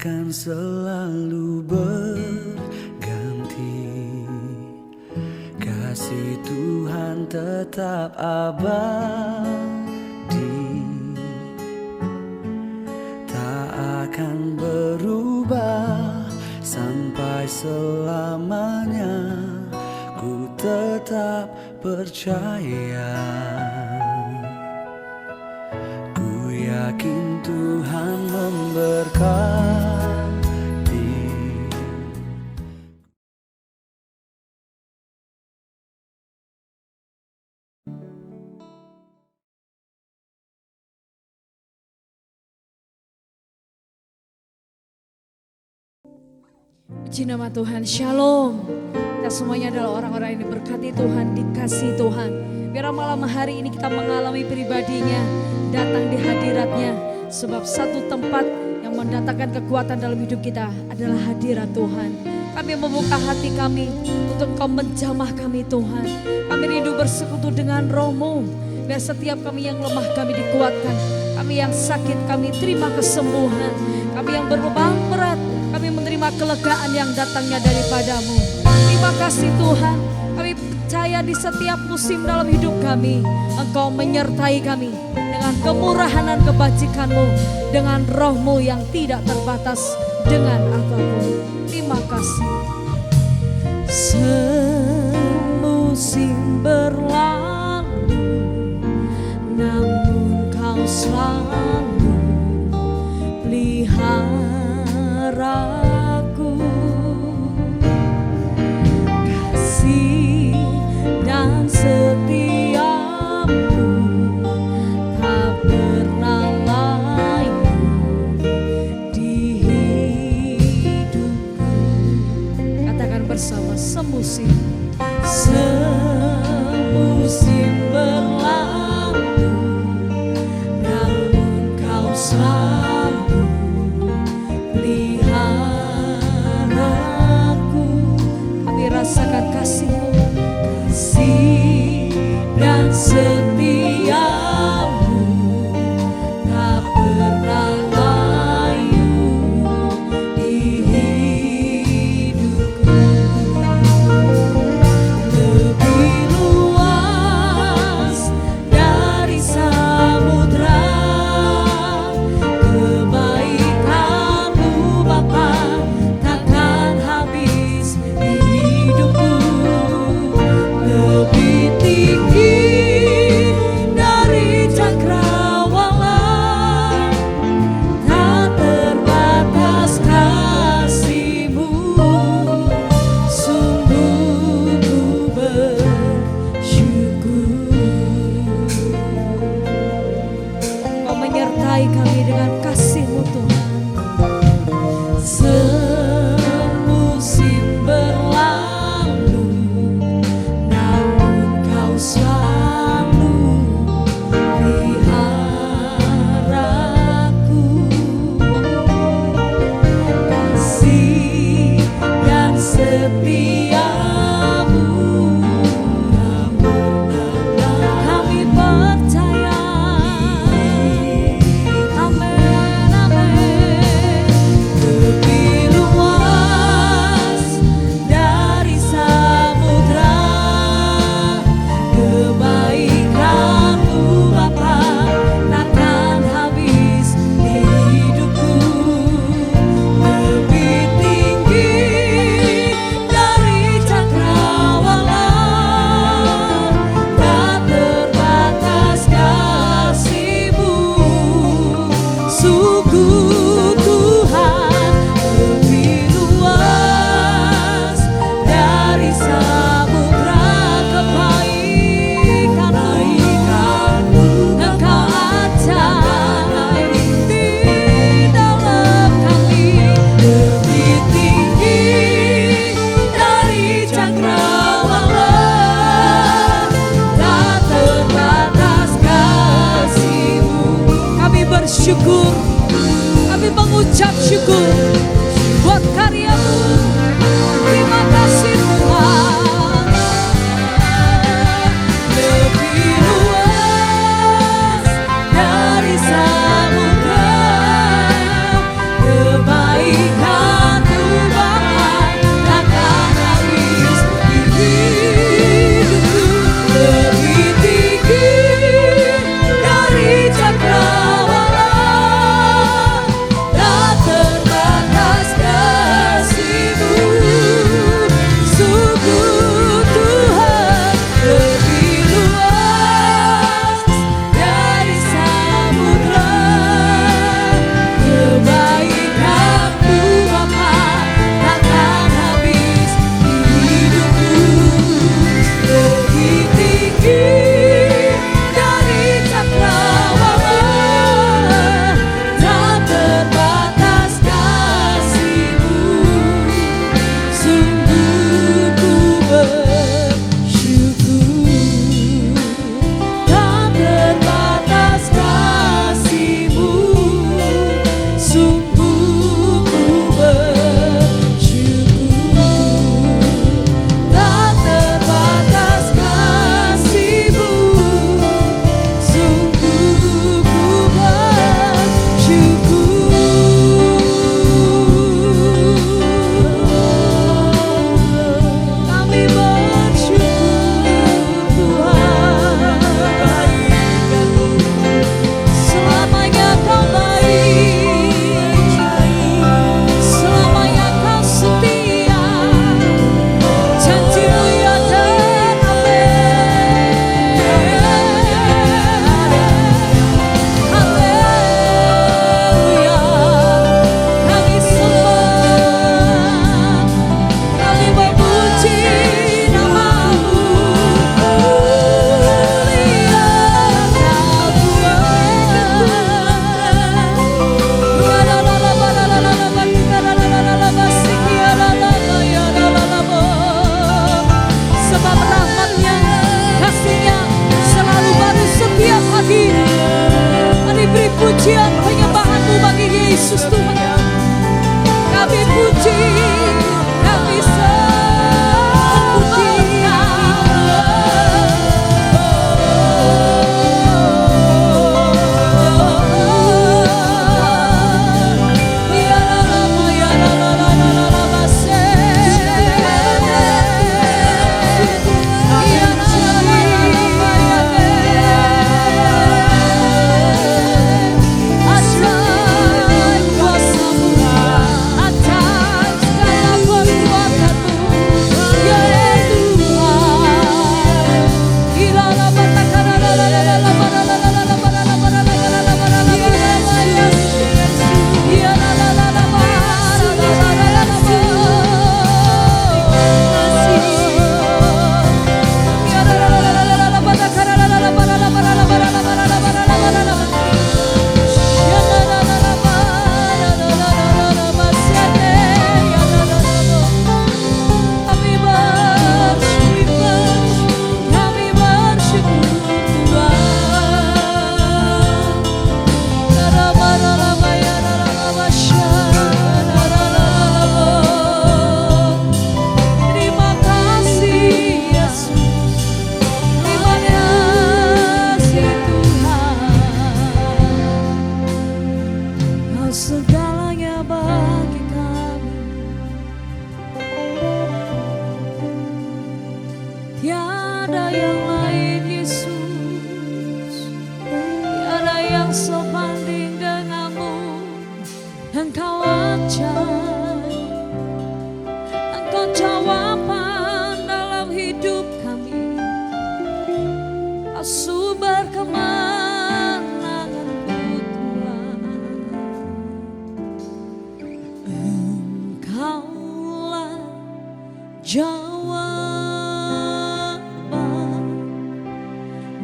akan selalu berganti. Kasih Tuhan tetap abadi, tak akan berubah sampai selamanya. Ku tetap percaya, ku yakin Tuhan memberkati. Puji nama Tuhan, Shalom. Kita semuanya adalah orang-orang yang diberkati Tuhan, dikasih Tuhan. Biar malam hari ini kita mengalami pribadinya, datang di hadiratnya. Sebab satu tempat yang mendatangkan kekuatan dalam hidup kita adalah hadirat Tuhan. Kami membuka hati kami untuk Kau menjamah kami Tuhan. Kami rindu bersekutu dengan Roh-Mu. Biar setiap kami yang lemah kami dikuatkan. Kami yang sakit kami terima kesembuhan. Kami yang berbeban berat kami menerima kelegaan yang datangnya daripada-Mu. Terima kasih Tuhan. Kami percaya di setiap musim dalam hidup kami Engkau menyertai kami dengan kemurahan dan kebajikan-Mu, dengan Roh-Mu yang tidak terbatas dengan apapun. Terima kasih. Semusim berlalu, namun Kau selalu peliharaku. Kasih dan setiamu tak pernah layu di hidupku. Katakan bersama, semusim berlalu, namun Kau selalu peliharaku. Kami rasakan kasih-Mu, kasih dan setiamu tak pernah layu di hidupku. Lebih luas dari samudra kebaikan-Mu Bapa, takkan habis di hidupku. Yesus Tuhan. Kami puji, kami sembah. Segalanya bagi kami, tiada yang lain Yesus, tiada yang sebanding denganmu. Engkau ajaib, Engkau jawaban dalam hidup kami, sumber kemenanganku Tuhan. Engkaulah jawaban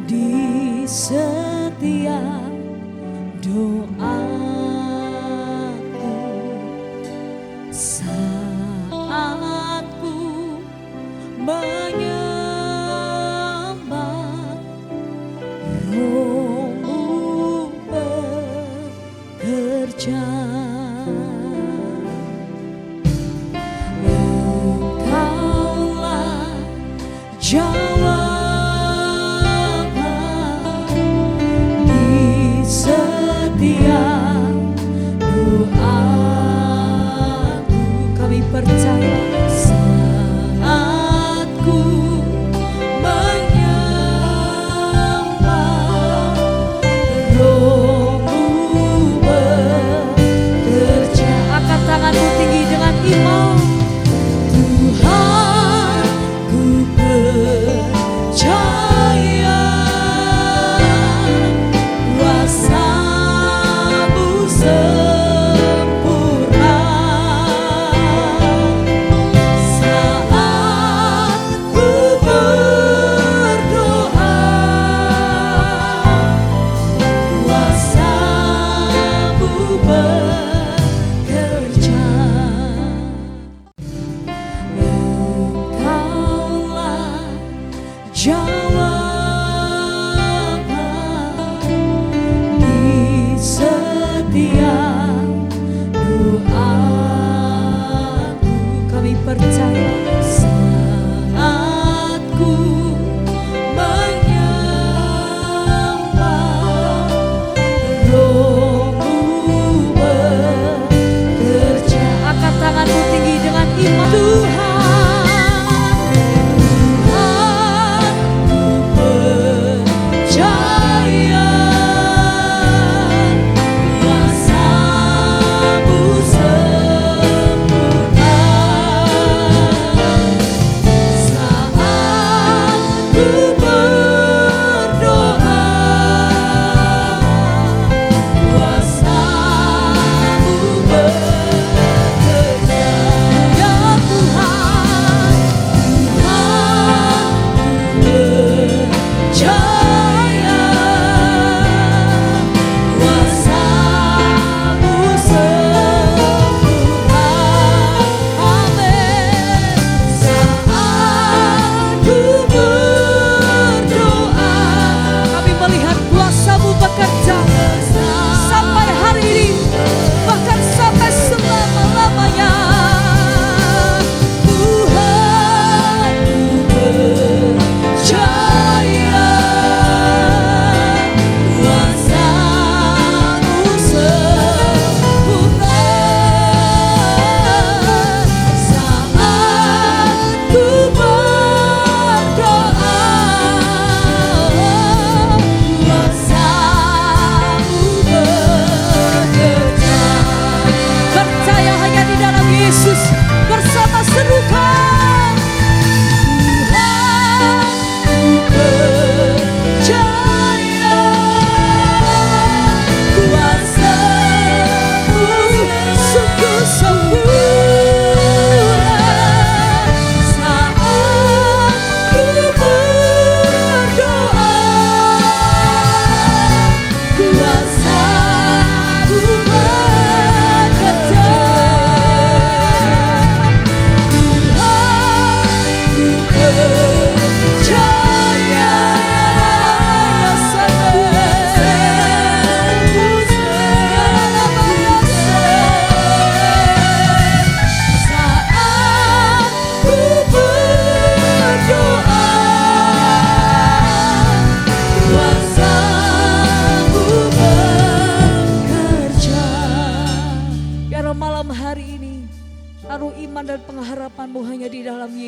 di setiap doaku saat ku menyembah. Rohmu bekerja, Engkaulah jawaban di setiap doaku. Kami percaya saat ku menyembah, Rohmu bekerja. Angkat tanganmu tinggi dengan iman. Tuhan, ku percaya kuasa-Mu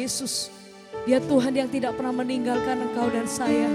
Yesus. Dia Tuhan yang tidak pernah meninggalkan engkau dan saya.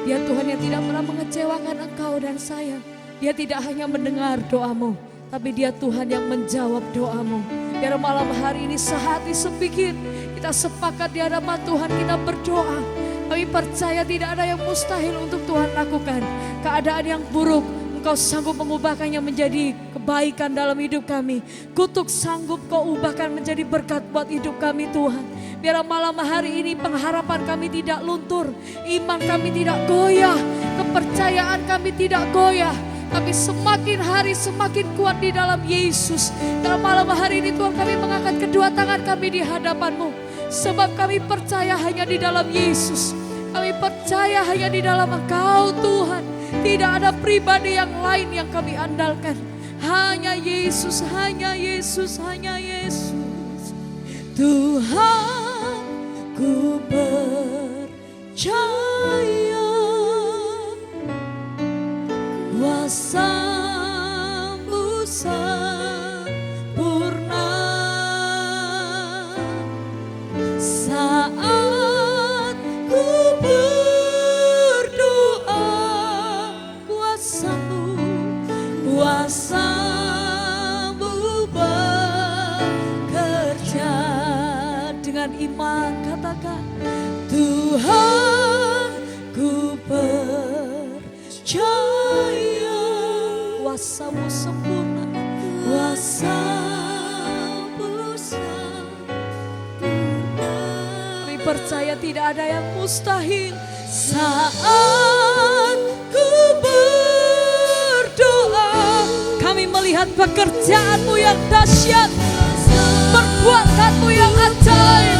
Dia Tuhan yang tidak pernah mengecewakan engkau dan saya. Dia tidak hanya mendengar doamu, tapi Dia Tuhan yang menjawab doamu. Biar malam hari ini sehati sepikir kita sepakat di hadapan Tuhan, kita berdoa. Kami percaya tidak ada yang mustahil untuk Tuhan lakukan. Keadaan yang buruk, Engkau sanggup mengubahkannya menjadi kebaikan dalam hidup kami. Kutuk sanggup Kau ubahkan menjadi berkat buat hidup kami Tuhan. Biar malam hari ini pengharapan kami tidak luntur, iman kami tidak goyah, kepercayaan kami tidak goyah. Tapi semakin hari semakin kuat di dalam Yesus. Dalam malam hari ini Tuhan, kami mengangkat kedua tangan kami di hadapan-Mu. Sebab kami percaya hanya di dalam Yesus. Kami percaya hanya di dalam Engkau Tuhan. Tidak ada pribadi yang lain yang kami andalkan. Hanya Yesus, hanya Yesus, hanya Yesus. Tuhan, ku percaya kuasa-Mu sempurna saat ku berdoa. Kuasa-Mu bekerja. Dengan iman katakan, Tuhan, ku percaya kuasa-Mu sempurna, kuasa-Mu sempurna. Kami percaya tidak ada yang mustahil saat ku berdoa. Kami melihat pekerjaan-Mu yang dahsyat, perbuatan-Mu yang ajaib.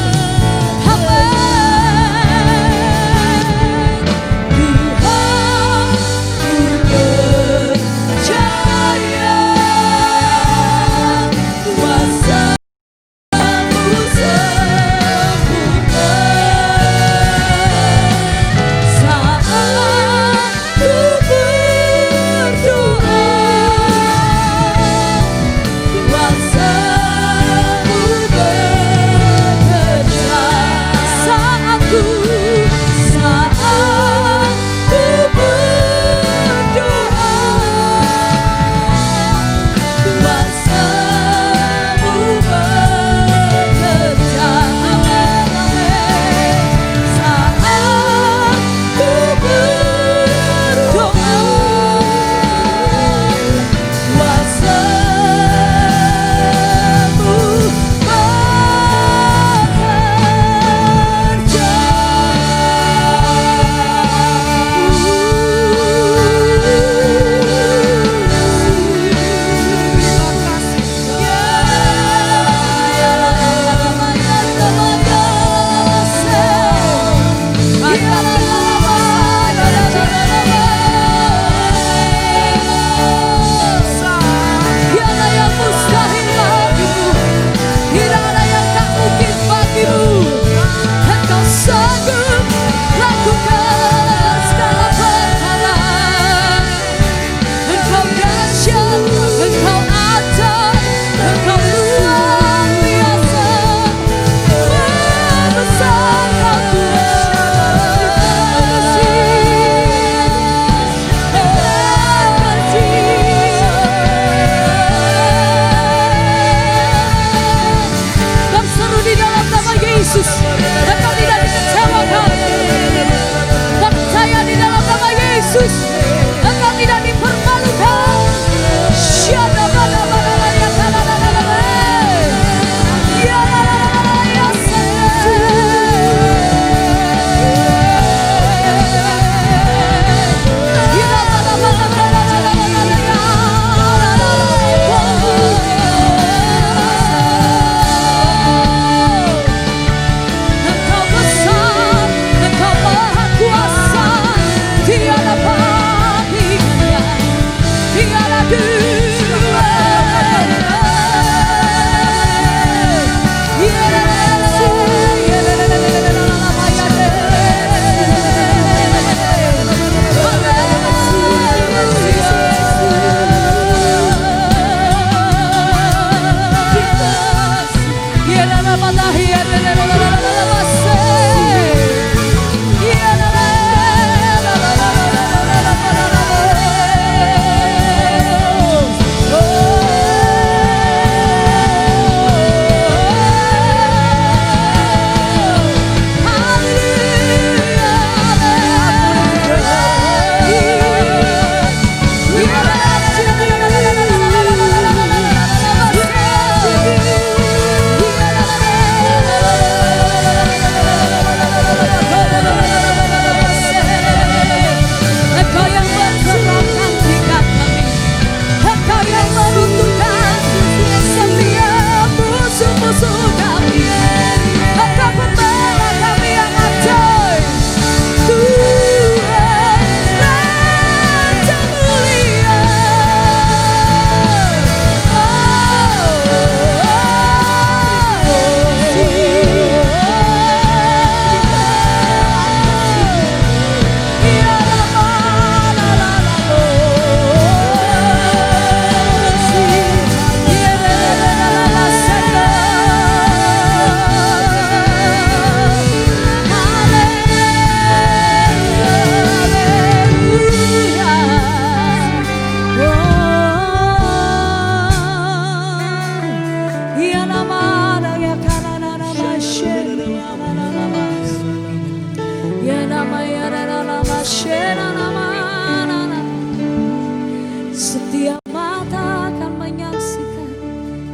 Setiap mata akan menyaksikan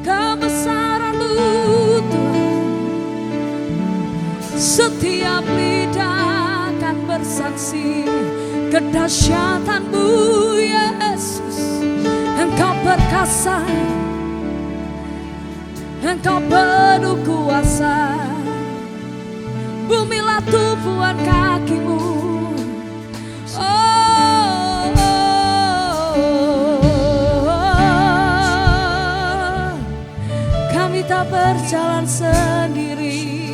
kebesaran-Mu Tuhan. Setiap lidah akan bersaksi kedahsyatan-Mu Yesus. Engkau perkasa, Engkau penuh kuasa. Bumilah tumpuan kaki-Mu. Kami tak berjalan sendiri,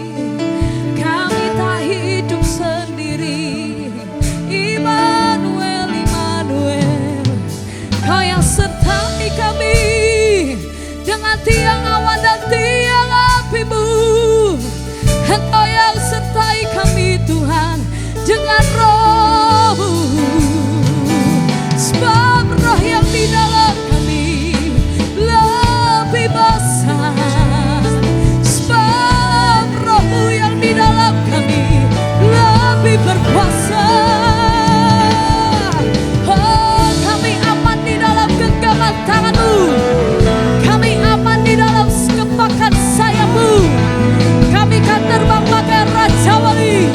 kami tak hidup sendiri. Immanuel, Immanuel, Kau yang sertai kami dengan tiang awan dan tiang api-Mu. Engkau yang sertai kami Tuhan dengan Roh-Mu. Sebab Roh yang di dalam kami lebih besar. Sebab Roh-Mu yang di dalam kami lebih berkuasa. Oh, kami aman di dalam genggaman tangan-Mu. Kami aman di dalam kepakan sayap-Mu. Kami kan terbang bagai Raja Wali.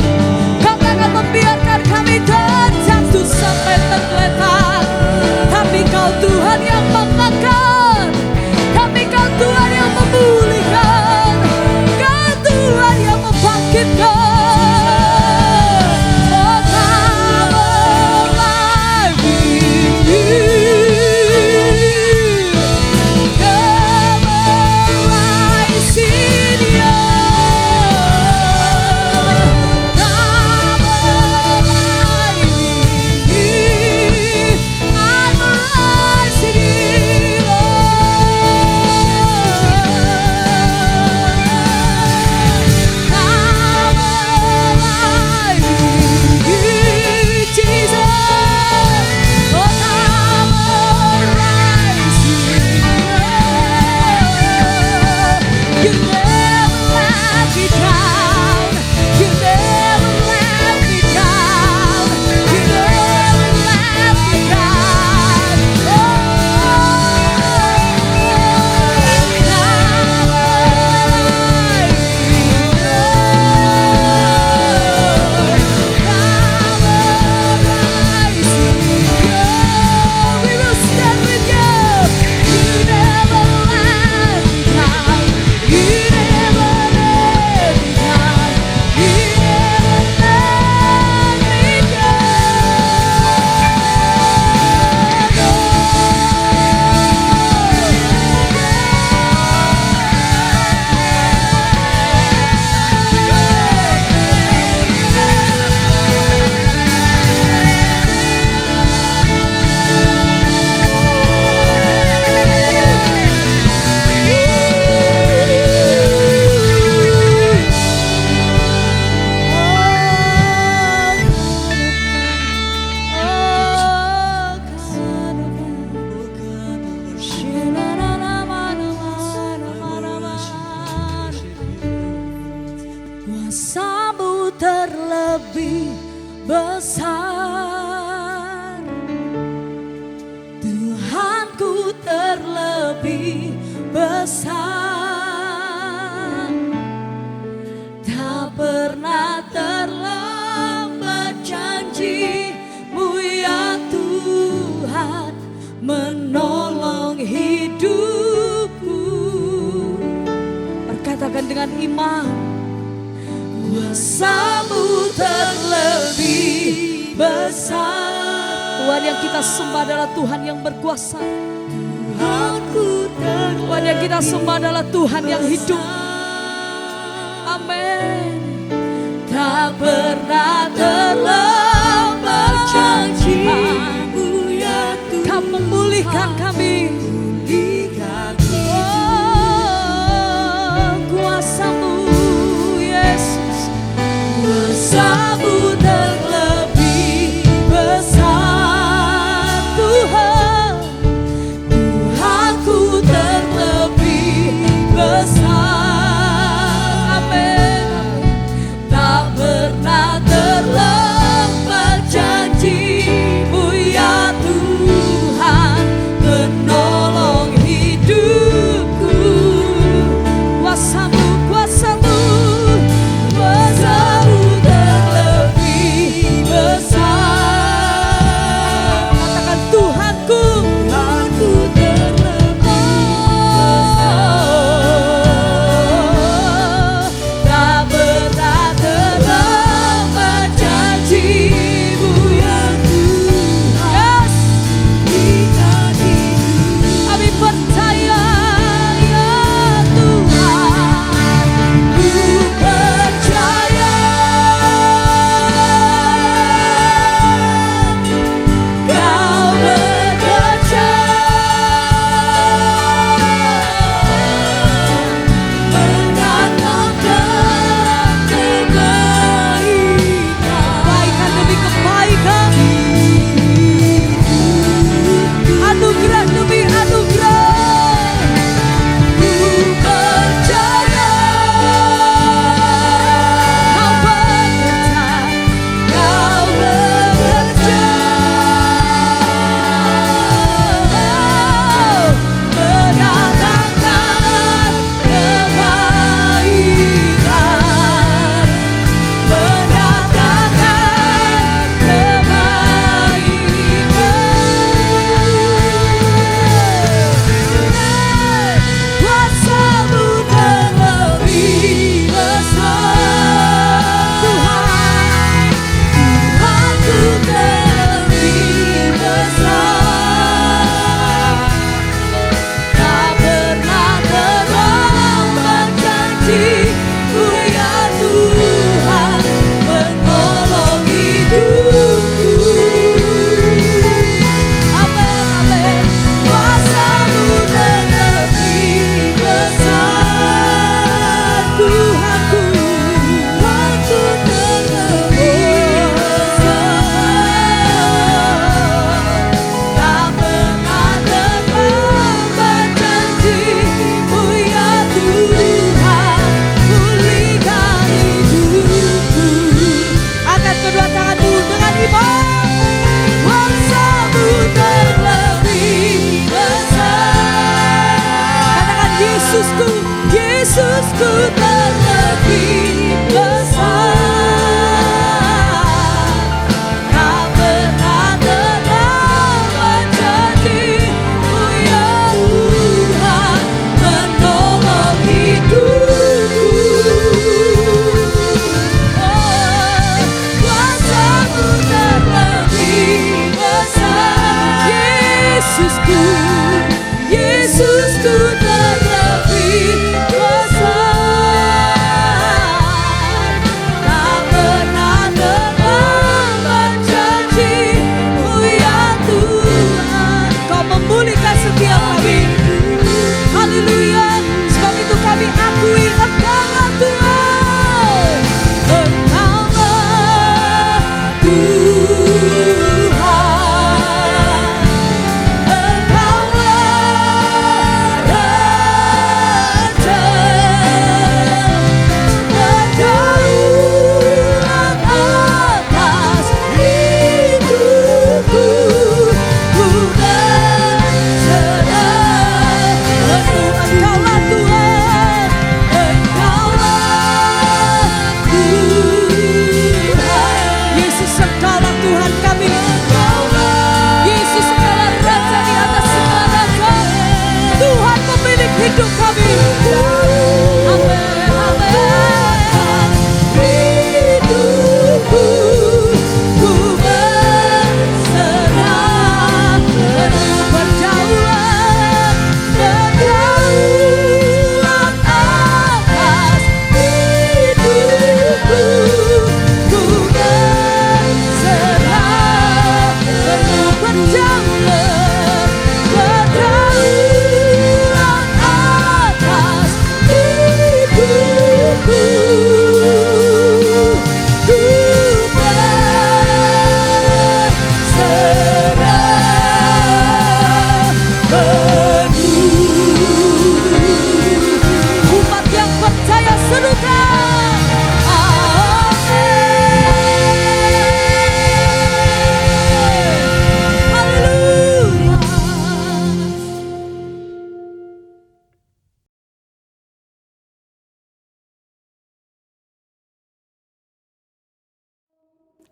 Kau akan membiarkan kami terjatuh sampai tergeletak. Tapi Kau Tuhan yang mengangkat. Tapi Kau Tuhan yang memulihkan. Kau Tuhan yang membangkitkan. Oh, come alive in you. Come arise in you. Kuasa-Mu terlebih besar, Tuhanku terlebih besar. Tak pernah terlambat janji-Mu ya Tuhan menolong hidupku. Perkatakan dengan iman. Kuasa-Mu terlebih besar. Tuhan yang kita sembah adalah Tuhan yang berkuasa. Tuhan yang kita sembah adalah Tuhan yang hidup. Amin. Tak pernah terlambat janji-Mu ya Tuhan. Kau memulihkan kami. Kuasa-Mu Yesus. Kuasa-Mu terlebih besar Tuhan. Tuhanku terlebih besar. Amin. Tak pernah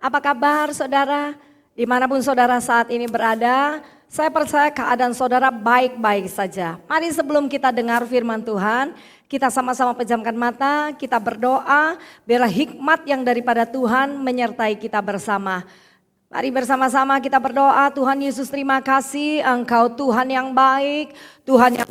Apa kabar saudara? Dimanapun saudara saat ini berada, saya percaya keadaan saudara baik-baik saja. Mari sebelum kita dengar firman Tuhan, kita sama-sama pejamkan mata, kita berdoa, biarlah hikmat yang daripada Tuhan menyertai kita bersama. Mari bersama-sama kita berdoa. Tuhan Yesus, terima kasih, Engkau Tuhan yang baik, Tuhan yang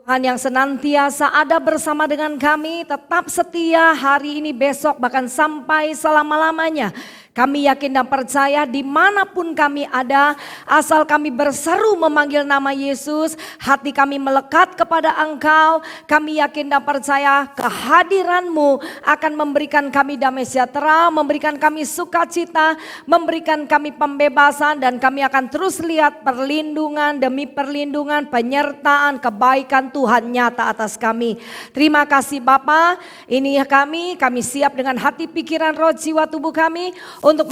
Tuhan yang senantiasa ada bersama dengan kami, tetap setia hari ini, besok, bahkan sampai selama-lamanya. Kami yakin dan percaya dimanapun kami ada, asal kami berseru memanggil nama Yesus, hati kami melekat kepada Engkau. Kami yakin dan percaya kehadiran-Mu akan memberikan kami damai sejahtera, memberikan kami sukacita, memberikan kami pembebasan, dan kami akan terus lihat perlindungan demi perlindungan, penyertaan, kebaikan Tuhan nyata atas kami. Terima kasih Bapa, ini kami siap dengan hati, pikiran, roh, jiwa, tubuh kami untuk,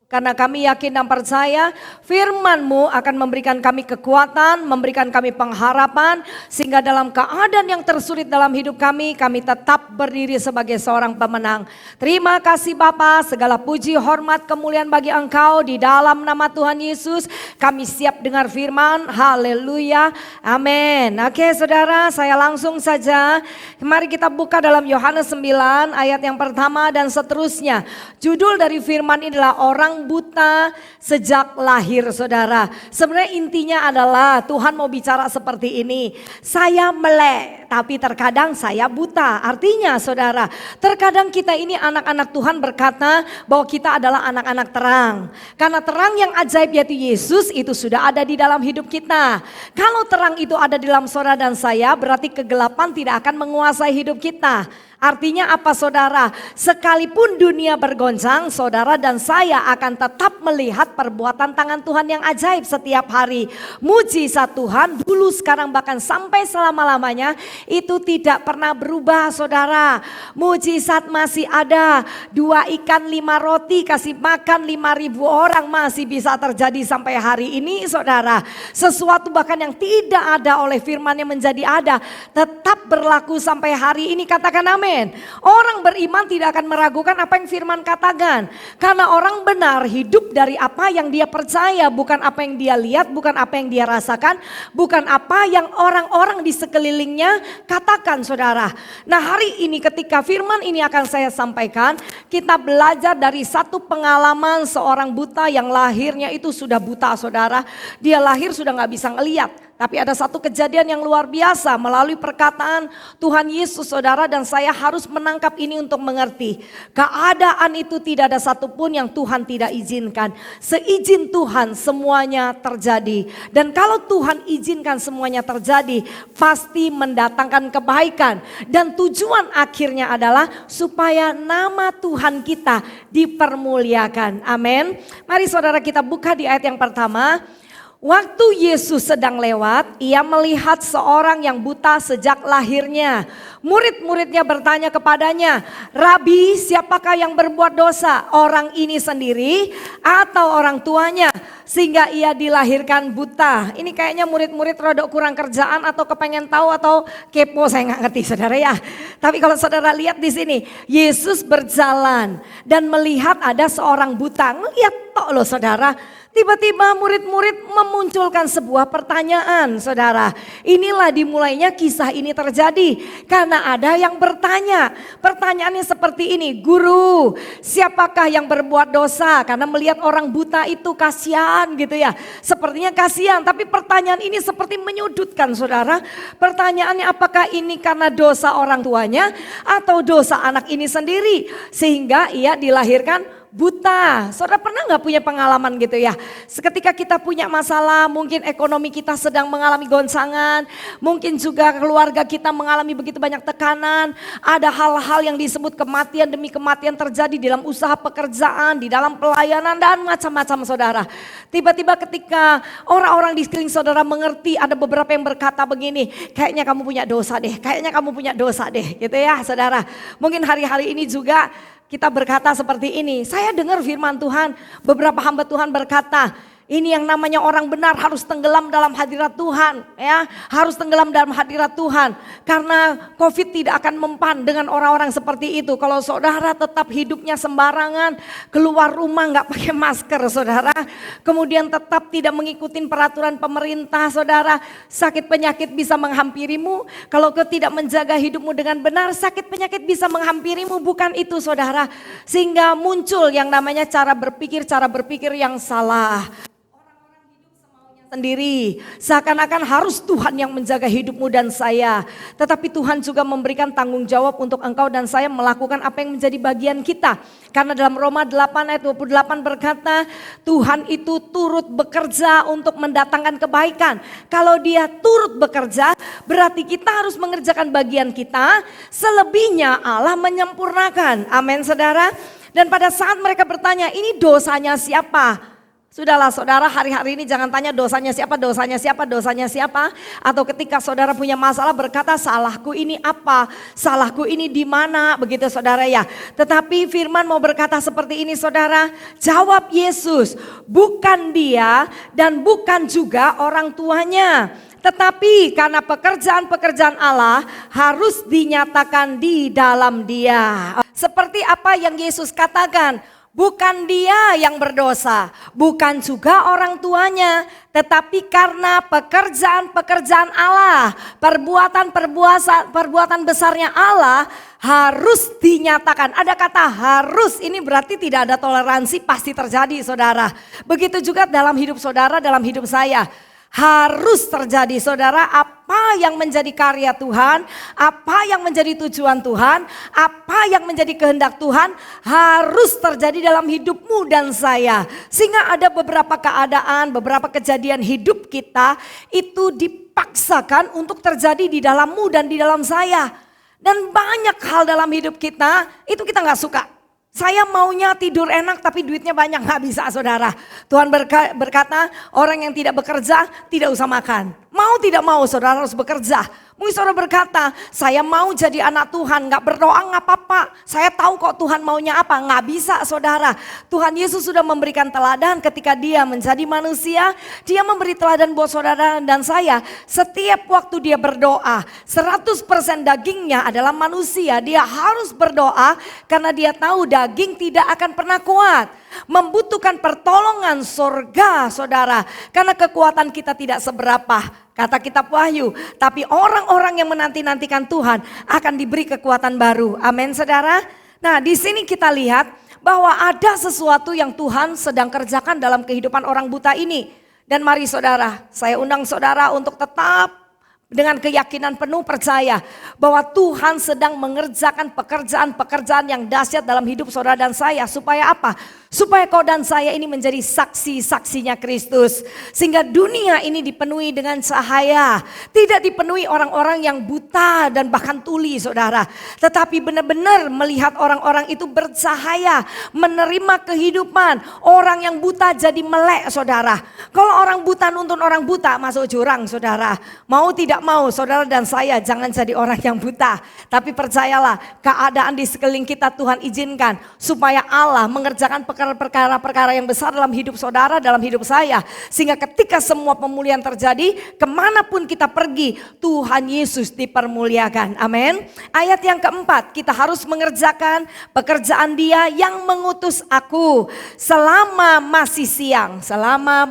karena kami yakin dan percaya firman-Mu akan memberikan kami kekuatan, memberikan kami pengharapan, sehingga dalam keadaan yang tersulit dalam hidup kami tetap berdiri sebagai seorang pemenang. Terima kasih Bapa, segala puji, hormat, kemuliaan bagi Engkau, di dalam nama Tuhan Yesus kami siap dengar firman. Haleluya, amin. Oke saudara, saya langsung saja, mari kita buka dalam Yohanes 9 ayat yang pertama dan seterusnya. Judul dari firman ini adalah orang buta sejak lahir saudara. Sebenarnya intinya adalah Tuhan mau bicara seperti ini. Saya melek tapi terkadang saya buta. Artinya saudara, terkadang kita ini anak-anak Tuhan berkata bahwa kita adalah anak-anak terang. Karena terang yang ajaib yaitu Yesus itu sudah ada di dalam hidup kita. Kalau terang itu ada di dalam saudara dan saya, berarti kegelapan tidak akan menguasai hidup kita. Artinya apa saudara? Sekalipun dunia bergoncang, saudara dan saya akan tetap melihat perbuatan tangan Tuhan yang ajaib setiap hari. Mujizat Tuhan dulu, sekarang, bahkan sampai selama-lamanya itu tidak pernah berubah saudara. Mujizat masih ada. 2 ikan 5 roti kasih makan 5.000 orang masih bisa terjadi sampai hari ini saudara. Sesuatu bahkan yang tidak ada oleh firman-Nya menjadi ada, tetap berlaku sampai hari ini. Katakan amin. Orang beriman tidak akan meragukan apa yang firman katakan. Karena orang benar hidup dari apa yang dia percaya, bukan apa yang dia lihat, bukan apa yang dia rasakan, bukan apa yang orang-orang di sekelilingnya katakan saudara. Nah hari ini ketika firman ini akan saya sampaikan, kita belajar dari satu pengalaman seorang buta yang lahirnya itu sudah buta saudara. Dia lahir sudah gak bisa ngelihat. Tapi ada satu kejadian yang luar biasa melalui perkataan Tuhan Yesus saudara, dan saya harus menangkap ini untuk mengerti. Keadaan itu tidak ada satupun yang Tuhan tidak izinkan. Seizin Tuhan semuanya terjadi. Dan kalau Tuhan izinkan semuanya terjadi, pasti mendatangkan kebaikan. Dan tujuan akhirnya adalah supaya nama Tuhan kita dipermuliakan. Amin. Mari saudara kita buka di ayat yang pertama. Waktu Yesus sedang lewat, ia melihat seorang yang buta sejak lahirnya. Murid-muridnya bertanya kepadanya, "Rabi, siapakah yang berbuat dosa? Orang ini sendiri atau orang tuanya? Sehingga ia dilahirkan buta." Ini kayaknya murid-murid rodok kurang kerjaan atau kepengen tahu atau kepo, saya nggak ngerti saudara ya. Tapi kalau saudara lihat di sini, Yesus berjalan dan melihat ada seorang buta. Ngeliat tok loh saudara. Tiba-tiba murid-murid memunculkan sebuah pertanyaan saudara. Inilah dimulainya kisah ini terjadi. Karena ada yang bertanya. Pertanyaannya seperti ini, "Guru, siapakah yang berbuat dosa?" Karena melihat orang buta itu kasihan gitu ya. Sepertinya kasihan, tapi pertanyaan ini seperti menyudutkan saudara. Pertanyaannya, apakah ini karena dosa orang tuanya atau dosa anak ini sendiri sehingga ia dilahirkan buta? Saudara pernah gak punya pengalaman gitu ya? Ketika kita punya masalah, mungkin ekonomi kita sedang mengalami goncangan, mungkin juga keluarga kita mengalami begitu banyak tekanan, ada hal-hal yang disebut kematian demi kematian terjadi di dalam usaha pekerjaan, di dalam pelayanan dan macam-macam saudara. Tiba-tiba ketika orang-orang di sekeliling saudara mengerti, ada beberapa yang berkata begini, "Kayaknya kamu punya dosa deh, kayaknya kamu punya dosa deh," gitu ya saudara. Mungkin hari-hari ini juga kita berkata seperti ini. Saya dengar firman Tuhan, beberapa hamba Tuhan berkata, Ini yang namanya orang benar harus tenggelam dalam hadirat Tuhan, ya, harus tenggelam dalam hadirat Tuhan. Karena COVID tidak akan mempan dengan orang-orang seperti itu. Kalau saudara tetap hidupnya sembarangan, keluar rumah nggak pakai masker, saudara, kemudian tetap tidak mengikuti peraturan pemerintah, saudara, sakit penyakit bisa menghampirimu. Kalau kau tidak menjaga hidupmu dengan benar, sakit penyakit bisa menghampirimu. Bukan itu, saudara, sehingga muncul yang namanya cara berpikir yang salah. Sendiri, seakan-akan harus Tuhan yang menjaga hidupmu dan saya. Tetapi Tuhan juga memberikan tanggung jawab untuk engkau dan saya melakukan apa yang menjadi bagian kita. Karena dalam Roma 8 ayat 28 berkata, Tuhan itu turut bekerja untuk mendatangkan kebaikan. Kalau dia turut bekerja, berarti kita harus mengerjakan bagian kita. Selebihnya Allah menyempurnakan. Amin, saudara. Dan pada saat mereka bertanya, ini dosanya siapa? Sudahlah saudara, hari-hari ini jangan tanya dosanya siapa. Atau ketika saudara punya masalah berkata salahku ini apa, salahku ini di mana, begitu saudara ya. Tetapi firman mau berkata seperti ini saudara, jawab Yesus, bukan dia dan bukan juga orang tuanya. Tetapi karena pekerjaan-pekerjaan Allah harus dinyatakan di dalam dia. Seperti apa yang Yesus katakan, bukan dia yang berdosa, bukan juga orang tuanya, tetapi karena pekerjaan-pekerjaan Allah, perbuatan besarnya Allah harus dinyatakan. Ada kata harus, ini berarti tidak ada toleransi, pasti terjadi saudara. Begitu juga dalam hidup saudara, dalam hidup saya. Harus terjadi saudara, apa yang menjadi karya Tuhan, apa yang menjadi tujuan Tuhan, apa yang menjadi kehendak Tuhan harus terjadi dalam hidupmu dan saya. Sehingga ada beberapa keadaan, beberapa kejadian hidup kita itu dipaksakan untuk terjadi di dalammu dan di dalam saya. Dan banyak hal dalam hidup kita itu kita gak suka. Saya maunya tidur enak tapi duitnya banyak, gak bisa saudara. Tuhan berkata orang yang tidak bekerja tidak usah makan. Mau tidak mau saudara harus bekerja. Mungkin saudara berkata saya mau jadi anak Tuhan, gak berdoa gak apa-apa. Saya tahu kok Tuhan maunya apa, gak bisa saudara. Tuhan Yesus sudah memberikan teladan ketika dia menjadi manusia. Dia memberi teladan buat saudara dan saya. Setiap waktu dia berdoa 100% dagingnya adalah manusia. Dia harus berdoa karena dia tahu daging tidak akan pernah kuat. Membutuhkan pertolongan surga saudara. Karena kekuatan kita tidak seberapa. Kata kitab Wahyu, tapi orang-orang yang menanti-nantikan Tuhan akan diberi kekuatan baru. Amin saudara. Nah di sini kita lihat bahwa ada sesuatu yang Tuhan sedang kerjakan dalam kehidupan orang buta ini. Dan mari saudara, saya undang saudara untuk tetap dengan keyakinan penuh percaya bahwa Tuhan sedang mengerjakan pekerjaan-pekerjaan yang dahsyat dalam hidup saudara dan saya. Supaya apa? Supaya kau dan saya ini menjadi saksi-saksinya Kristus. Sehingga dunia ini dipenuhi dengan cahaya. Tidak dipenuhi orang-orang yang buta dan bahkan tuli saudara. Tetapi benar-benar melihat orang-orang itu bercahaya. Menerima kehidupan. Orang yang buta jadi melek saudara. Kalau orang buta nuntun orang buta masuk jurang saudara. Mau tidak mau saudara dan saya jangan jadi orang yang buta. Tapi percayalah keadaan di sekeliling kita Tuhan izinkan. Supaya Allah mengerjakan perkara-perkara yang besar dalam hidup saudara, dalam hidup saya. Sehingga ketika semua pemulihan terjadi, kemanapun kita pergi, Tuhan Yesus dipermuliakan. Amin. Ayat yang keempat, kita harus mengerjakan pekerjaan Dia yang mengutus aku. Selama masih siang, selama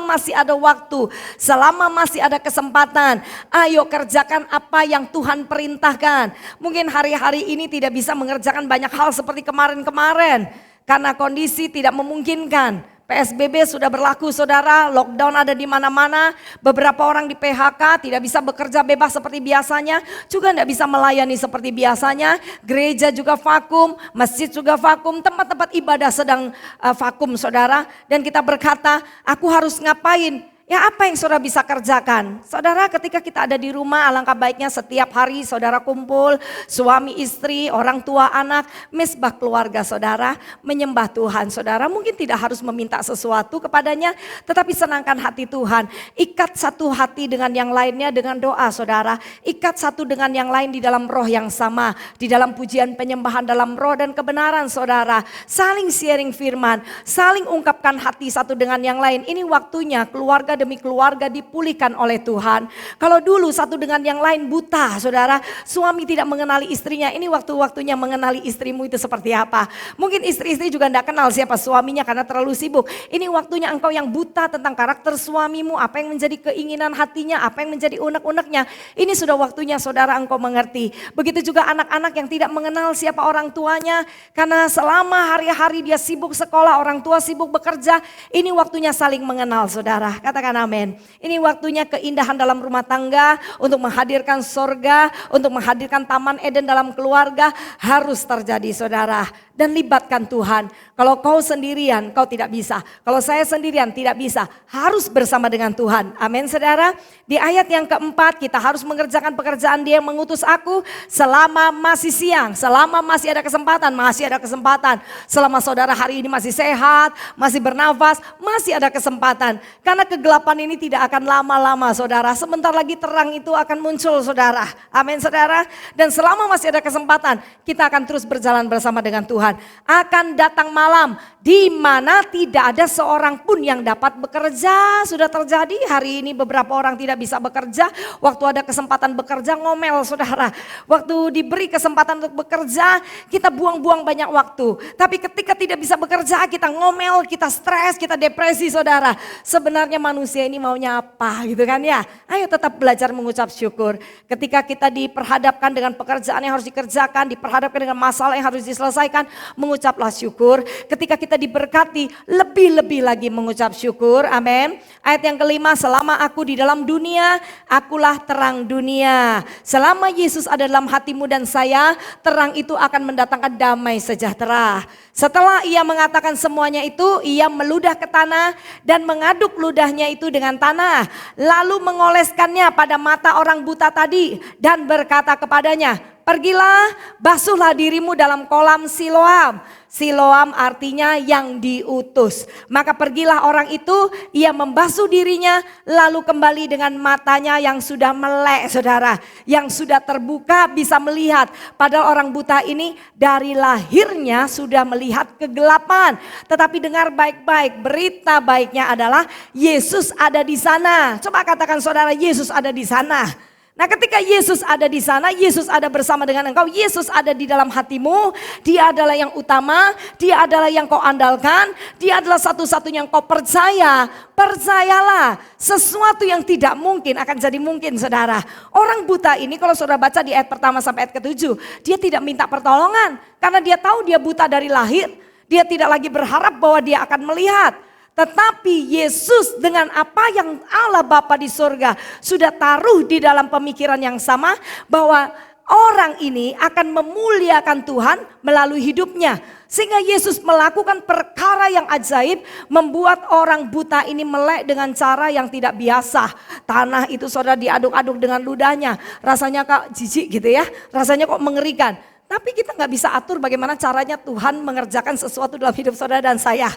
masih ada waktu, selama masih ada kesempatan, ayo kerjakan apa yang Tuhan perintahkan. Mungkin hari-hari ini tidak bisa mengerjakan banyak hal seperti kemarin-kemarin. Karena kondisi tidak memungkinkan. PSBB sudah berlaku saudara, lockdown ada di mana-mana. Beberapa orang di PHK tidak bisa bekerja bebas seperti biasanya. Juga tidak bisa melayani seperti biasanya. Gereja juga vakum, masjid juga vakum, tempat-tempat ibadah sedang vakum saudara. Dan kita berkata, aku harus ngapain? Ya apa yang saudara bisa kerjakan? Saudara ketika kita ada di rumah alangkah baiknya setiap hari saudara kumpul, suami istri, orang tua anak, mesbah keluarga saudara, menyembah Tuhan. Saudara mungkin tidak harus meminta sesuatu kepadanya, tetapi senangkan hati Tuhan. Ikat satu hati dengan yang lainnya dengan doa saudara. Ikat satu dengan yang lain di dalam roh yang sama. Di dalam pujian penyembahan dalam roh dan kebenaran saudara. Saling sharing firman, saling ungkapkan hati satu dengan yang lain. Ini waktunya keluarga demi keluarga dipulihkan oleh Tuhan. Kalau dulu satu dengan yang lain buta saudara, suami tidak mengenali istrinya, ini waktu-waktunya mengenali istrimu itu seperti apa. Mungkin istri-istri juga tidak kenal siapa suaminya karena terlalu sibuk. Ini waktunya engkau yang buta tentang karakter suamimu, apa yang menjadi keinginan hatinya, apa yang menjadi unek-uneknya. Ini sudah waktunya saudara engkau mengerti. Begitu juga anak-anak yang tidak mengenal siapa orang tuanya, karena selama hari-hari dia sibuk sekolah, orang tua sibuk bekerja. Ini waktunya saling mengenal saudara, katakan amin. Ini waktunya keindahan dalam rumah tangga, untuk menghadirkan sorga, untuk menghadirkan taman Eden dalam keluarga harus terjadi saudara. Dan libatkan Tuhan. Kalau kau sendirian kau tidak bisa. Kalau saya sendirian tidak bisa. Harus bersama dengan Tuhan. Amin saudara. Di ayat yang keempat kita harus mengerjakan pekerjaan Dia yang mengutus aku selama masih siang. Selama masih ada kesempatan. Masih ada kesempatan. Selama saudara hari ini masih sehat, masih bernafas, masih ada kesempatan. Karena kegelapan ini tidak akan lama-lama saudara. Sebentar lagi terang itu akan muncul saudara. Amin saudara. Dan selama masih ada kesempatan kita akan terus berjalan bersama dengan Tuhan. Akan datang malam di mana tidak ada seorang pun yang dapat bekerja. Sudah terjadi hari ini beberapa orang tidak bisa bekerja. Waktu ada kesempatan bekerja ngomel saudara. Waktu diberi kesempatan untuk bekerja kita buang-buang banyak waktu. Tapi ketika tidak bisa bekerja kita ngomel, kita stres, kita depresi saudara. Sebenarnya manusia ini maunya apa gitu kan ya. Ayo tetap belajar mengucap syukur. Ketika kita diperhadapkan dengan pekerjaan yang harus dikerjakan, diperhadapkan dengan masalah yang harus diselesaikan, mengucaplah syukur. Ketika kita diberkati, lebih-lebih lagi mengucap syukur. Amin. Ayat yang kelima, selama aku di dalam dunia, akulah terang dunia. Selama Yesus ada dalam hatimu dan saya, terang itu akan mendatangkan damai sejahtera. Setelah ia mengatakan semuanya itu, ia meludah ke tanah dan mengaduk ludahnya itu dengan tanah. Lalu mengoleskannya pada mata orang buta tadi dan berkata kepadanya, pergilah, basuhlah dirimu dalam kolam Siloam. Siloam artinya yang diutus. Maka pergilah orang itu, ia membasuh dirinya, lalu kembali dengan matanya yang sudah melek saudara. Yang sudah terbuka bisa melihat. Padahal orang buta ini dari lahirnya sudah melihat kegelapan. Tetapi dengar baik-baik, berita baiknya adalah Yesus ada di sana. Coba katakan saudara, Yesus ada di sana. Nah ketika Yesus ada di sana, Yesus ada bersama dengan engkau, Yesus ada di dalam hatimu, Dia adalah yang utama, Dia adalah yang kau andalkan, Dia adalah satu-satunya yang kau percaya. Percayalah, sesuatu yang tidak mungkin akan jadi mungkin saudara. Orang buta ini kalau saudara baca di ayat pertama sampai ayat ke-7, dia tidak minta pertolongan karena dia tahu dia buta dari lahir. Dia tidak lagi berharap bahwa dia akan melihat. Tetapi Yesus dengan apa yang Allah Bapa di surga sudah taruh di dalam pemikiran yang sama, bahwa orang ini akan memuliakan Tuhan melalui hidupnya. Sehingga Yesus melakukan perkara yang ajaib, membuat orang buta ini melek dengan cara yang tidak biasa. Tanah itu saudara diaduk-aduk dengan ludahnya, rasanya kok jijik gitu ya, rasanya kok mengerikan. Tapi kita gak bisa atur bagaimana caranya Tuhan mengerjakan sesuatu dalam hidup saudara dan saya.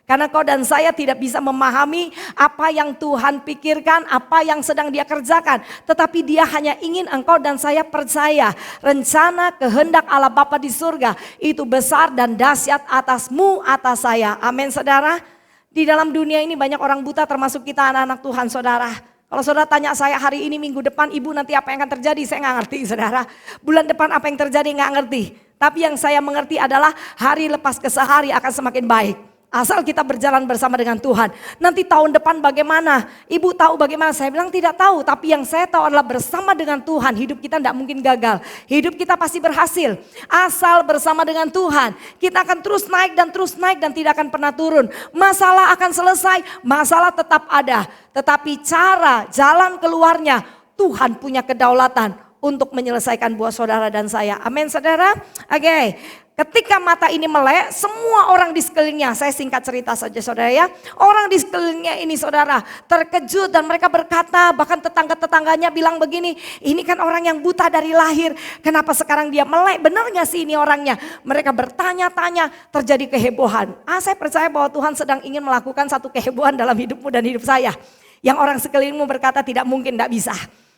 Karena kau dan saya tidak bisa memahami apa yang Tuhan pikirkan, apa yang sedang Dia kerjakan. Tetapi Dia hanya ingin engkau dan saya percaya rencana kehendak Allah Bapa di surga itu besar dan dahsyat atasmu, atas saya. Amin saudara. Di dalam dunia ini banyak orang buta termasuk kita anak-anak Tuhan saudara. Kalau saudara tanya saya hari ini minggu depan ibu nanti apa yang akan terjadi, saya gak ngerti saudara. Bulan depan apa yang terjadi gak ngerti. Tapi yang saya mengerti adalah hari lepas ke sehari akan semakin baik. Asal kita berjalan bersama dengan Tuhan. Nanti tahun depan bagaimana? Ibu tahu bagaimana? Saya bilang tidak tahu. Tapi yang saya tahu adalah bersama dengan Tuhan hidup kita tidak mungkin gagal. Hidup kita pasti berhasil. Asal bersama dengan Tuhan. Kita akan terus naik dan tidak akan pernah turun. Masalah akan selesai. Masalah tetap ada. Tetapi cara jalan keluarnya Tuhan punya kedaulatan. untuk menyelesaikan buat saudara dan saya. Amin saudara. Oke. Ketika mata ini melek, semua orang di sekelilingnya, saya singkat cerita saja saudara ya. Orang di sekelilingnya ini saudara terkejut dan mereka berkata, bahkan tetangga-tetangganya bilang begini, ini kan orang yang buta dari lahir, kenapa sekarang dia melek, benar gak sih ini orangnya? Mereka bertanya-tanya, terjadi kehebohan. Saya percaya bahwa Tuhan sedang ingin melakukan satu kehebohan dalam hidupmu dan hidup saya. Yang orang sekelilingmu berkata tidak mungkin, tidak bisa.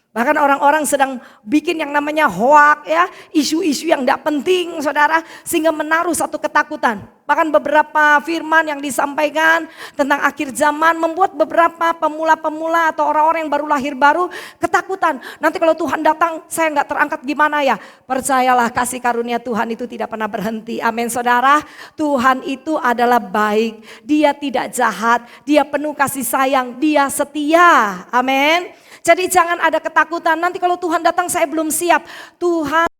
Bahkan orang-orang sedang bikin yang namanya hoak ya, isu-isu yang tidak penting saudara, sehingga menaruh satu ketakutan. Bahkan beberapa firman yang disampaikan tentang akhir zaman membuat beberapa pemula-pemula atau orang-orang yang baru lahir baru ketakutan. Nanti kalau Tuhan datang saya nggak terangkat gimana ya? Percayalah, kasih karunia Tuhan itu tidak pernah berhenti. Amin saudara. Tuhan itu adalah baik, Dia tidak jahat, Dia penuh kasih sayang, Dia setia. Amin. Jadi jangan ada ketakutan, nanti kalau Tuhan datang saya belum siap. Tuhan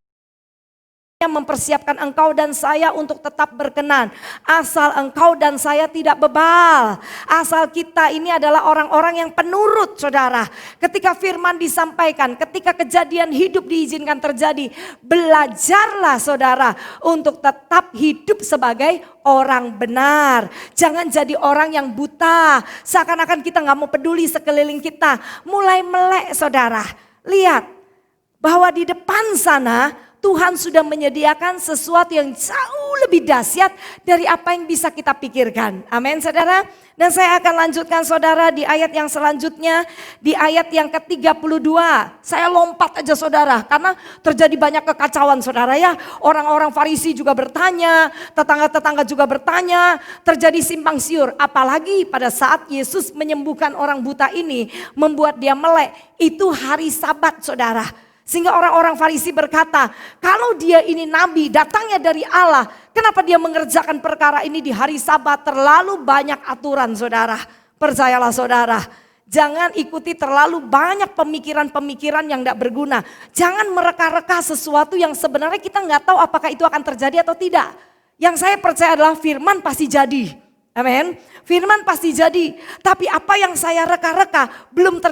yang mempersiapkan engkau dan saya untuk tetap berkenan. Asal engkau dan saya tidak bebal. Asal kita ini adalah orang-orang yang penurut saudara. Ketika firman disampaikan, ketika kejadian hidup diizinkan terjadi, belajarlah saudara untuk tetap hidup sebagai orang benar. Jangan jadi orang yang buta. Seakan-akan kita gak mau peduli sekeliling kita. Mulai melek saudara. Lihat bahwa di depan sana Tuhan sudah menyediakan sesuatu yang jauh lebih dahsyat dari apa yang bisa kita pikirkan. Amin saudara. Dan saya akan lanjutkan saudara di ayat yang selanjutnya. Di ayat yang ke-32. Saya lompat aja saudara. Karena terjadi banyak kekacauan saudara ya. Orang-orang Farisi juga bertanya. Tetangga-tetangga juga bertanya. Terjadi simpang siur. Apalagi pada saat Yesus menyembuhkan orang buta ini. Membuat dia melek. Itu hari Sabat saudara. Sehingga orang-orang Farisi berkata, kalau dia ini nabi datangnya dari Allah, kenapa dia mengerjakan perkara ini di hari Sabat? Terlalu banyak aturan saudara. Percayalah saudara, jangan ikuti terlalu banyak pemikiran-pemikiran yang tidak berguna. Jangan mereka-reka sesuatu yang sebenarnya kita nggak tahu apakah itu akan terjadi atau tidak. Yang saya percaya adalah firman pasti jadi. Amin. Firman pasti jadi. Tapi apa yang saya reka-reka belum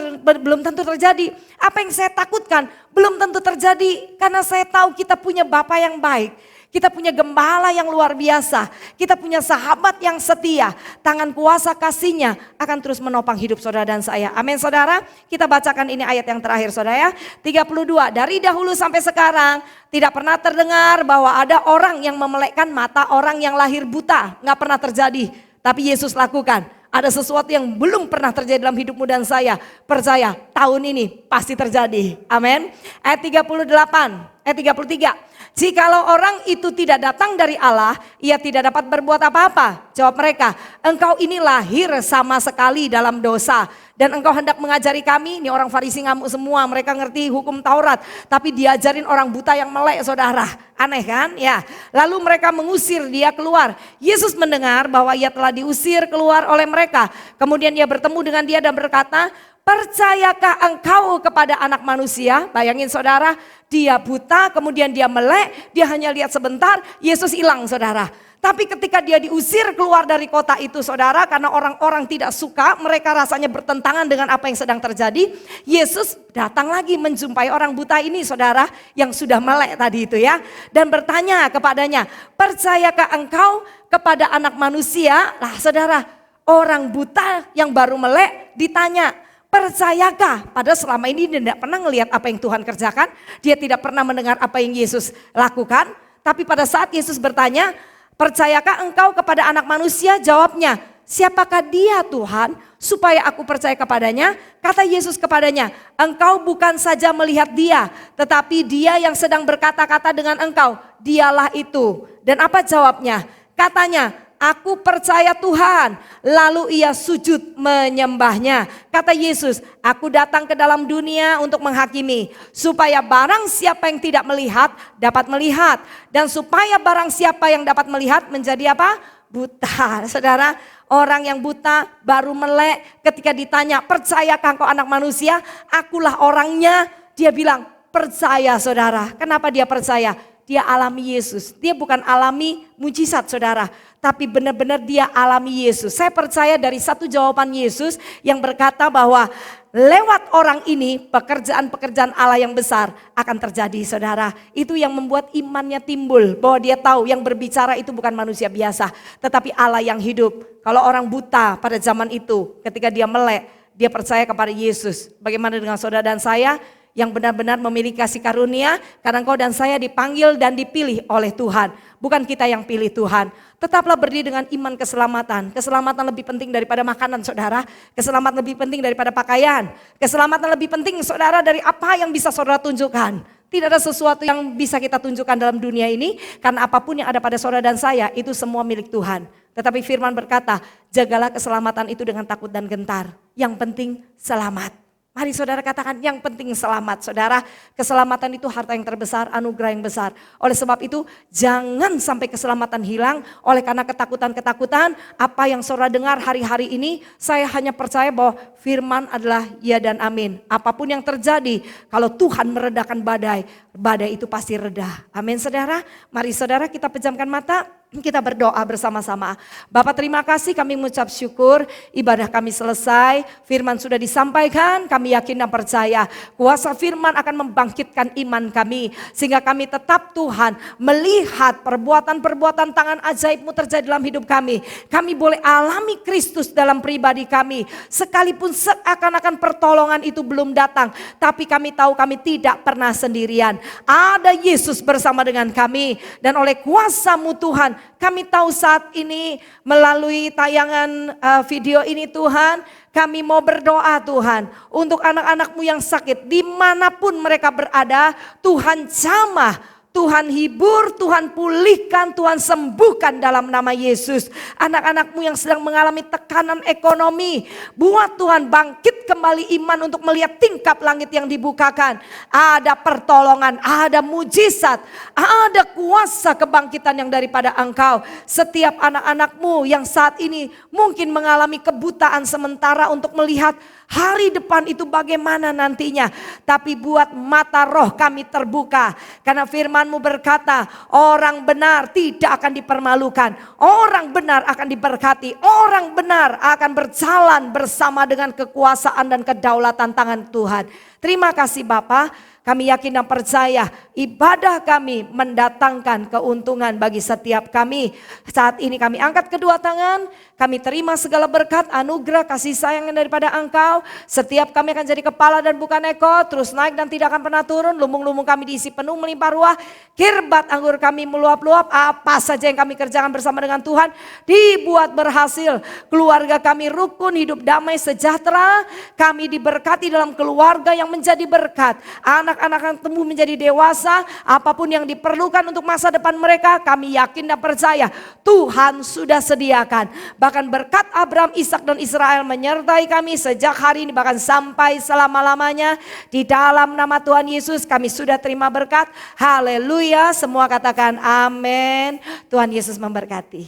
tentu terjadi. Apa yang saya takutkan belum tentu terjadi. Karena saya tahu kita punya Bapa yang baik. Kita punya gembala yang luar biasa. Kita punya sahabat yang setia. Tangan kuasa kasihnya akan terus menopang hidup saudara dan saya. Amin saudara. Kita bacakan ini ayat yang terakhir saudara ya. 32. Dari dahulu sampai sekarang tidak pernah terdengar bahwa ada orang yang memelekkan mata orang yang lahir buta. Nggak pernah terjadi. Tapi Yesus lakukan. Ada sesuatu yang belum pernah terjadi dalam hidupmu dan saya. Percaya tahun ini pasti terjadi. Amin. Ayat 33. Jikalau orang itu tidak datang dari Allah, ia tidak dapat berbuat apa-apa. Jawab mereka, engkau ini lahir sama sekali dalam dosa. Dan engkau hendak mengajari kami, ini orang Farisi ngamuk semua, mereka ngerti hukum Taurat. Tapi diajarin orang buta yang melek saudara, aneh kan? Ya. Lalu mereka mengusir dia keluar. Yesus mendengar bahwa ia telah diusir keluar oleh mereka. Kemudian ia bertemu dengan dia dan berkata, percayakah engkau kepada anak manusia? Bayangin saudara, dia buta, kemudian dia melek, dia hanya lihat sebentar, Yesus hilang saudara. Tapi ketika dia diusir keluar dari kota itu saudara, karena orang-orang tidak suka, mereka rasanya bertentangan dengan apa yang sedang terjadi. Yesus datang lagi menjumpai orang buta ini saudara, yang sudah melek tadi itu ya. Dan bertanya kepadanya, percayakah engkau kepada anak manusia? Lah saudara, orang buta yang baru melek ditanya, percayakah? Padahal selama ini dia tidak pernah melihat apa yang Tuhan kerjakan. Dia tidak pernah mendengar apa yang Yesus lakukan. Tapi pada saat Yesus bertanya, percayakah engkau kepada anak manusia? Jawabnya, siapakah dia Tuhan supaya aku percaya kepadanya? Kata Yesus kepadanya, engkau bukan saja melihat dia, tetapi dia yang sedang berkata-kata dengan engkau, dialah itu. Dan apa jawabnya? Katanya, aku percaya Tuhan. Lalu ia sujud menyembahnya. Kata Yesus, aku datang ke dalam dunia untuk menghakimi. Supaya barang siapa yang tidak melihat dapat melihat. Dan supaya barang siapa yang dapat melihat menjadi apa? Buta. Saudara, orang yang buta baru melek ketika ditanya, percayakah engkau anak manusia? Akulah orangnya. Dia bilang, percaya saudara. Kenapa dia percaya? dia alami Yesus. Dia bukan alami mujizat saudara, tapi benar-benar dia alami Yesus. Saya percaya dari satu jawaban Yesus yang berkata bahwa lewat orang ini pekerjaan-pekerjaan Allah yang besar akan terjadi saudara. Itu yang membuat imannya timbul, bahwa dia tahu yang berbicara itu bukan manusia biasa, tetapi Allah yang hidup. Kalau orang buta pada zaman itu ketika dia melek, dia percaya kepada Yesus. Bagaimana dengan saudara dan saya yang benar-benar memiliki kasih karunia, karena engkau dan saya dipanggil dan dipilih oleh Tuhan. Bukan kita yang pilih Tuhan. Tetaplah berdiri dengan iman keselamatan. Keselamatan lebih penting daripada makanan saudara. Keselamatan lebih penting daripada pakaian. Keselamatan lebih penting saudara dari apa yang bisa saudara tunjukkan. Tidak ada sesuatu yang bisa kita tunjukkan dalam dunia ini. Karena apapun yang ada pada saudara dan saya itu semua milik Tuhan. Tetapi firman berkata, jagalah keselamatan itu dengan takut dan gentar. Yang penting selamat. Mari saudara katakan yang penting selamat saudara. Keselamatan itu harta yang terbesar, anugerah yang besar. Oleh sebab itu jangan sampai keselamatan hilang oleh karena ketakutan-ketakutan. Apa yang saudara dengar hari-hari ini, saya hanya percaya bahwa firman adalah ya dan amin. Apapun yang terjadi, kalau Tuhan meredakan badai, badai itu pasti reda. Amin saudara. Mari saudara kita pejamkan mata. Kita berdoa bersama-sama. Bapak terima kasih, kami mengucap syukur, ibadah kami selesai, firman sudah disampaikan, kami yakin dan percaya kuasa firman akan membangkitkan iman kami. Sehingga kami tetap Tuhan melihat perbuatan-perbuatan tangan ajaib-Mu terjadi dalam hidup kami. Kami boleh alami Kristus dalam pribadi kami. Sekalipun seakan-akan pertolongan itu belum datang, tapi kami tahu kami tidak pernah sendirian. Ada Yesus bersama dengan kami dan oleh kuasa-Mu Tuhan, kami tahu saat ini melalui tayangan video ini Tuhan, kami mau berdoa Tuhan untuk anak-anak-Mu yang sakit dimanapun mereka berada. Tuhan jamah, Tuhan hibur, Tuhan pulihkan, Tuhan sembuhkan dalam nama Yesus. Anak-anak-Mu yang sedang mengalami tekanan ekonomi, buat Tuhan bangkit kembali iman untuk melihat tingkap langit yang dibukakan. Ada pertolongan, ada mujizat, ada kuasa kebangkitan yang daripada Engkau. Setiap anak-anak-Mu yang saat ini mungkin mengalami kebutaan sementara untuk melihat hari depan itu bagaimana nantinya. Tapi buat mata roh kami terbuka. Karena firman-Mu berkata, orang benar tidak akan dipermalukan. Orang benar akan diberkati. Orang benar akan berjalan bersama dengan kekuasaan dan kedaulatan tangan Tuhan. Terima kasih Bapa. Kami yakin dan percaya ibadah kami mendatangkan keuntungan bagi setiap kami. Saat ini kami angkat kedua tangan, kami terima segala berkat, anugerah, kasih sayang daripada Engkau. Setiap kami akan jadi kepala dan bukan ekor, terus naik dan tidak akan pernah turun. Lumbung-lumbung kami diisi penuh melimpah ruah, kirbat anggur kami meluap-luap. Apa saja yang kami kerjakan bersama dengan Tuhan dibuat berhasil. Keluarga kami rukun, hidup damai, sejahtera. Kami diberkati dalam keluarga yang menjadi berkat. Anak-anak yang tumbuh menjadi dewasa, apapun yang diperlukan untuk masa depan mereka, kami yakin dan percaya Tuhan sudah sediakan. Bahkan berkat Abraham, Ishak dan Israel menyertai kami sejak hari ini bahkan sampai selama-lamanya. Di dalam nama Tuhan Yesus kami sudah terima berkat. Haleluya, semua katakan amin. Tuhan Yesus memberkati.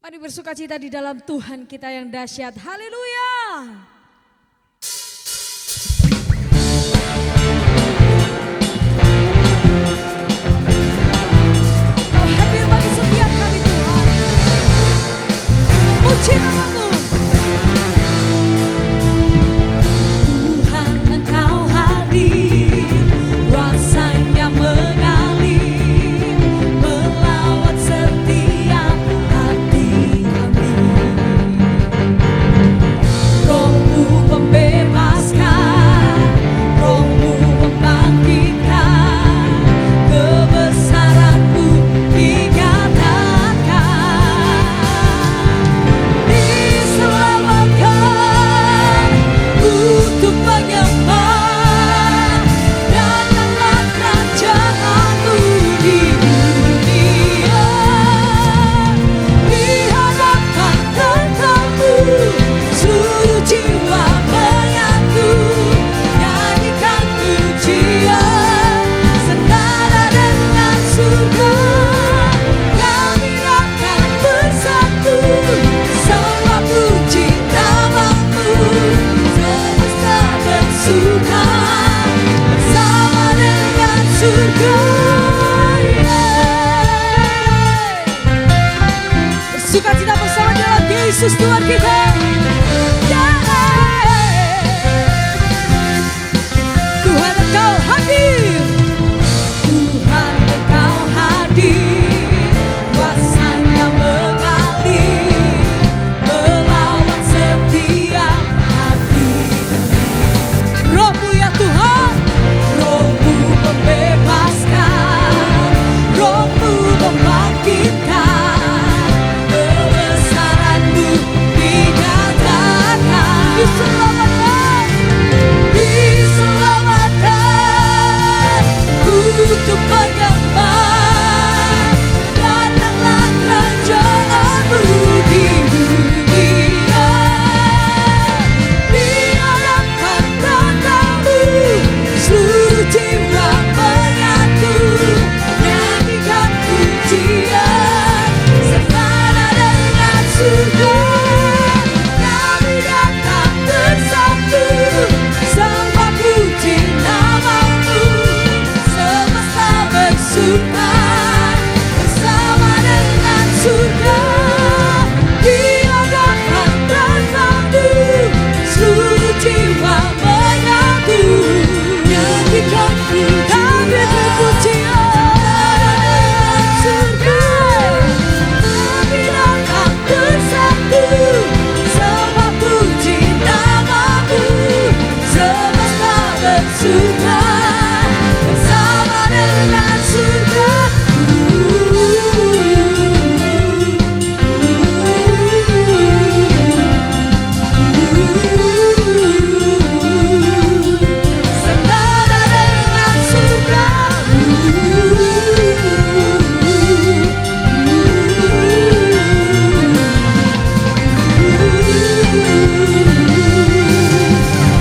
Mari bersukacita di dalam Tuhan kita yang dahsyat. Haleluya. Puji namamu. Tuhan Engkau hadir, kuasa-Nya mengalir, melawat setiap hati kami. Roh-Mu membebaskan, Roh-Mu membangkitkan, kebesaran-Mu dinyatakan. Di Yesus Tuhan kita. Tuhan Engkau hadir, Tuhan Engkau hadir, kuasanya mengalir, melawan setiap hati. Roh-Mu ya Tuhan, Roh-Mu membebaskan, Roh-Mu membangkitkan, kebesaran-Mu dinyatakan. Diselamatkan, diselamatkan, untuk menyembah. Datanglah kerajaan-Mu di dunia, di hadapan tatamu seluruh jiwa menyatu, nyanyikan pujian sempana dengan surga. Kami datang bersatu, sembah puji nama-Mu, semesta bersuka bersama dengan surga. Di hadapan tatamu seluruh jiwa menyatu, nyanyikan pujian surga. Kami datang bersatu, sembah puji nama-Mu, semesta bersuka bersama dengan surga. Sempurna dengan surga.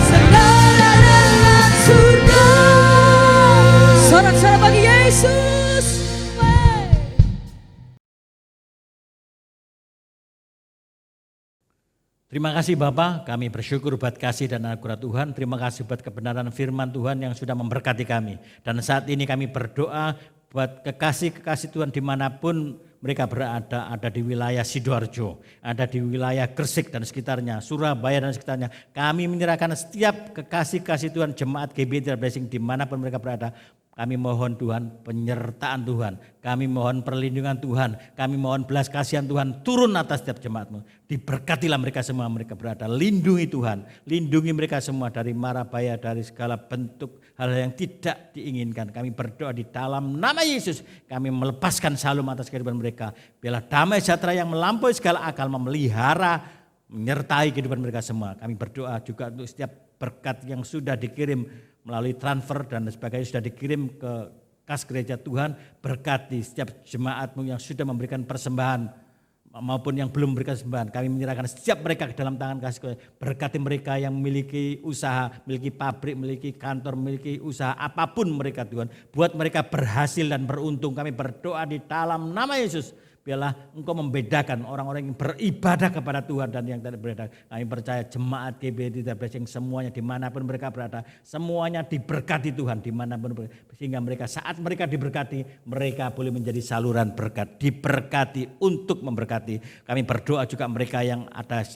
Sempurna dengan surga. Sorak-sorak bagi Yesus. Terima kasih Bapak, kami bersyukur buat kasih dan anugerah Tuhan. Terima kasih buat kebenaran firman Tuhan yang sudah memberkati kami. Dan saat ini kami berdoa buat kekasih-kekasih Tuhan dimanapun mereka berada, ada di wilayah Sidoarjo, ada di wilayah Gresik dan sekitarnya, Surabaya dan sekitarnya. Kami menyerahkan setiap kekasih-kasih Tuhan, jemaat GBI Blessing dimanapun mereka berada. Kami mohon Tuhan penyertaan Tuhan, kami mohon perlindungan Tuhan, kami mohon belas kasihan Tuhan turun atas setiap jemaat-Mu. Diberkatilah mereka semua mereka berada, lindungi Tuhan, lindungi mereka semua dari mara bahaya, dari segala bentuk hal yang tidak diinginkan. Kami berdoa di dalam nama Yesus, kami melepaskan shalom atas kehidupan mereka. Biarlah damai sejahtera yang melampaui segala akal memelihara, menyertai kehidupan mereka semua. Kami berdoa juga untuk setiap berkat yang sudah dikirim melalui transfer dan sebagainya sudah dikirim ke kas gereja Tuhan. Berkati setiap jemaat-Mu yang sudah memberikan persembahan maupun yang belum memberikan persembahan. Kami menyerahkan setiap mereka ke dalam tangan kasih. Berkati mereka yang memiliki usaha, memiliki pabrik, memiliki kantor, memiliki usaha apapun mereka Tuhan. Buat mereka berhasil dan beruntung. Kami berdoa di dalam nama Yesus. Biarlah Engkau membedakan orang-orang yang beribadah kepada Tuhan dan yang tidak beribadah. Kami percaya jemaat GBI Blessing semuanya dimanapun mereka berada, semuanya diberkati Tuhan dimanapun mereka. Sehingga mereka saat mereka diberkati, mereka boleh menjadi saluran berkat, diberkati untuk memberkati. Kami berdoa juga mereka yang ada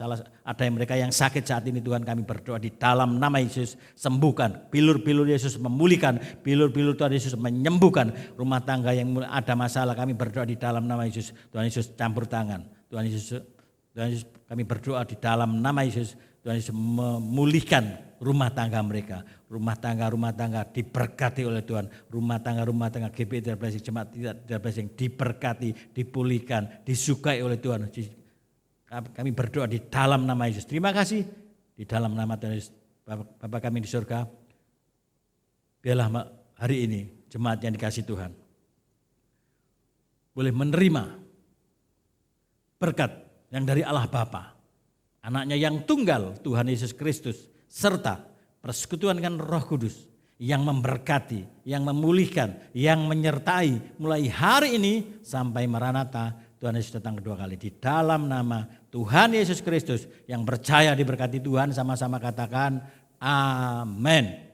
yang mereka yang sakit saat ini Tuhan, kami berdoa di dalam nama Yesus, sembuhkan. Bilur-bilur Yesus memulihkan, bilur-bilur Tuhan Yesus menyembuhkan. Rumah tangga yang ada masalah, kami berdoa di dalam nama Yesus. Tuhan Yesus campur tangan. Tuhan Yesus kami berdoa di dalam nama Yesus. Tuhan Yesus memulihkan rumah tangga mereka. Rumah tangga diberkati oleh Tuhan. Rumah tangga GBI Blessing, jemaat Blessing diberkati, dipulihkan, disukai oleh Tuhan. Kami berdoa di dalam nama Yesus. Terima kasih di dalam nama Tuhan Yesus. Bapa kami di surga, biarlah hari ini jemaat yang dikasih Tuhan boleh menerima berkat yang dari Allah Bapa, anaknya yang tunggal Tuhan Yesus Kristus, serta persekutuan dengan Roh Kudus yang memberkati, yang memulihkan, yang menyertai mulai hari ini sampai Maranatha Tuhan Yesus datang kedua kali. Di dalam nama Tuhan Yesus Kristus yang percaya diberkati Tuhan, sama-sama katakan amin.